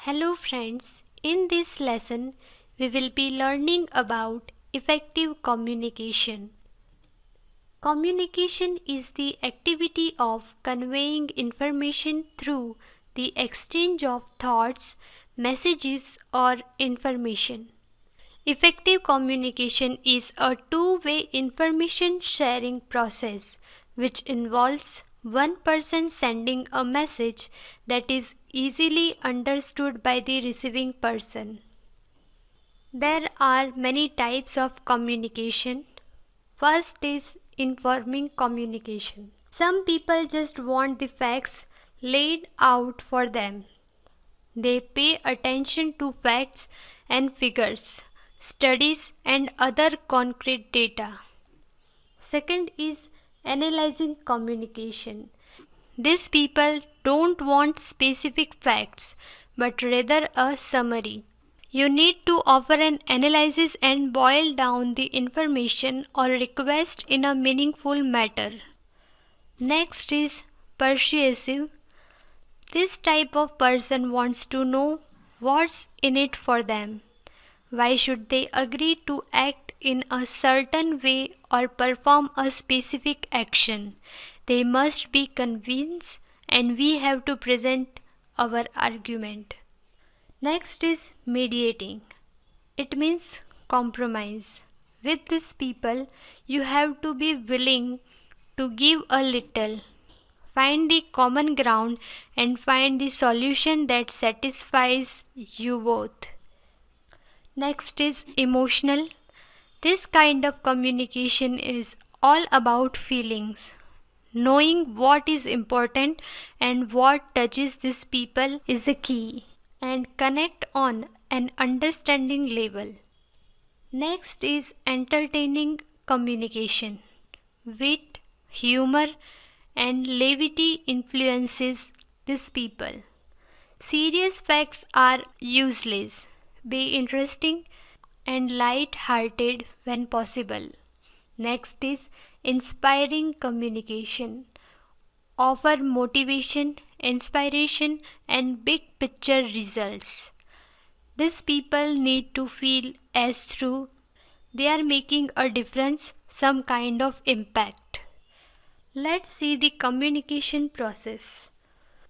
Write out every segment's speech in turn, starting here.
Hello friends, in this lesson we will be learning about effective communication. Communication is the activity of conveying information through the exchange of thoughts, messages or information. Effective communication is a two-way information sharing process which involves one person sending a message that is easily understood by the receiving person. There are many types of communication. First is informing communication. Some people just want the facts laid out for them. They pay attention to facts and figures, studies and other concrete data. Second is analyzing communication. These people don't want specific facts but rather a summary. You need to offer an analysis and boil down the information or request in a meaningful manner. Next is persuasive. This type of person wants to know what's in it for them. Why should they agree to act in a certain way or perform a specific action? They must be convinced and we have to present our argument. Next is mediating. It means compromise. With these people, you have to be willing to give a little, find the common ground, and find the solution that satisfies you both. Next is emotional. This kind of communication is all about feelings. Knowing what is important and what touches these people is a key and connect on an understanding level. Next is entertaining communication. Wit, humor, and levity influences these people. Serious facts are useless. Be interesting and light-hearted when possible. Next is inspiring communication. Offer motivation, inspiration, and big picture results. These people need to feel as though they are making a difference, some kind of impact. Let's see the communication process.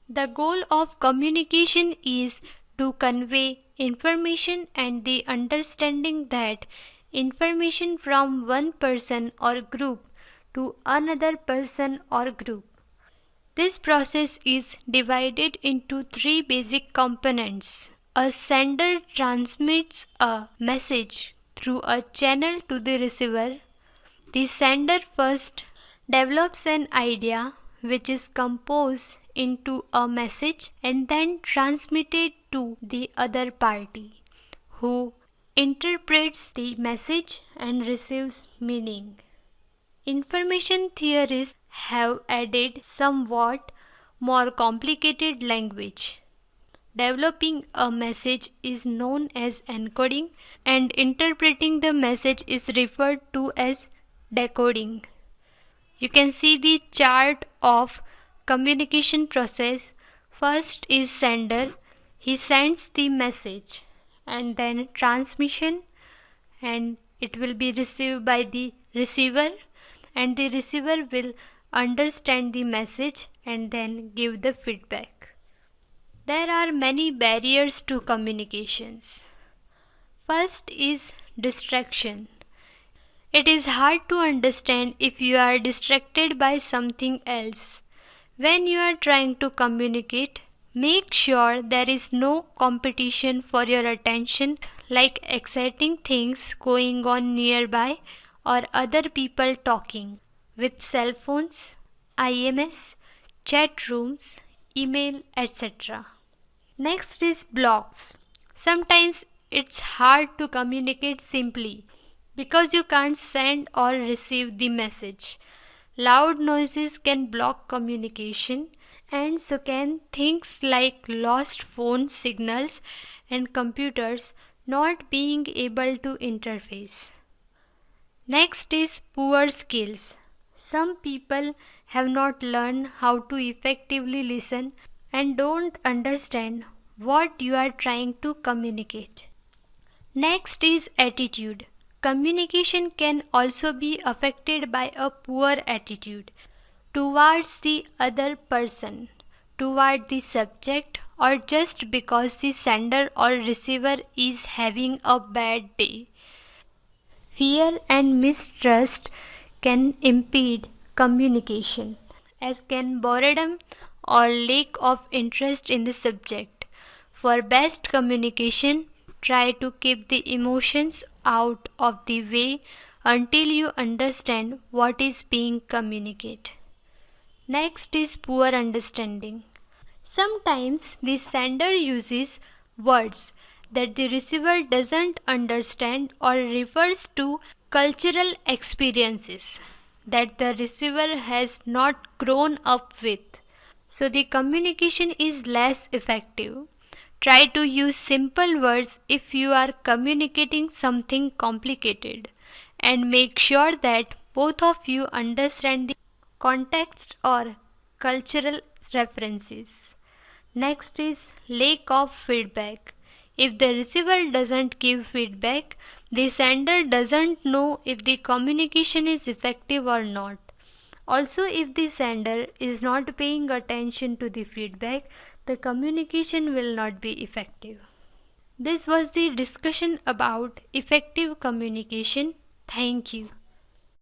The goal of communication is to convey information and the understanding that information from one person or group to another person or group. This process is divided into three basic components. A sender transmits a message through a channel to the receiver. The sender first develops an idea which is composed into a message and then transmitted to the other party, who interprets the message and receives meaning. Information theorists have added somewhat more complicated language. Developing a message is known as encoding and interpreting the message is referred to as decoding. You can see the chart of communication process. First is sender. He sends the message, and then transmission, and it will be received by the receiver, and the receiver will understand the message and then give the feedback. There are many barriers to communications. First is distraction. It is hard to understand if you are distracted by something else. When you are trying to communicate, make sure there is no competition for your attention, like exciting things going on nearby or other people talking. With cell phones, IMS, chat rooms, email, etc. Next is blocks. Sometimes it's hard to communicate simply because you can't send or receive the message. Loud noises can block communication, and so can things like lost phone signals and computers not being able to interface. Next is poor skills. Some people have not learned how to effectively listen and don't understand what you are trying to communicate. Next is attitude. Communication can also be affected by a poor attitude towards the other person, toward the subject, or just because the sender or receiver is having a bad day. Fear and mistrust can impede communication, as can boredom or lack of interest in the subject. For best communication, try to keep the emotions out of the way until you understand what is being communicated. Next is poor understanding. Sometimes the sender uses words that the receiver doesn't understand or refers to cultural experiences that the receiver has not grown up with. So the communication is less effective. Try to use simple words if you are communicating something complicated, and make sure that both of you understand the context or cultural references. Next is lack of feedback. If the receiver doesn't give feedback, the sender doesn't know if the communication is effective or not. Also, if the sender is not paying attention to the feedback, the communication will not be effective. This was the discussion about effective communication. Thank you.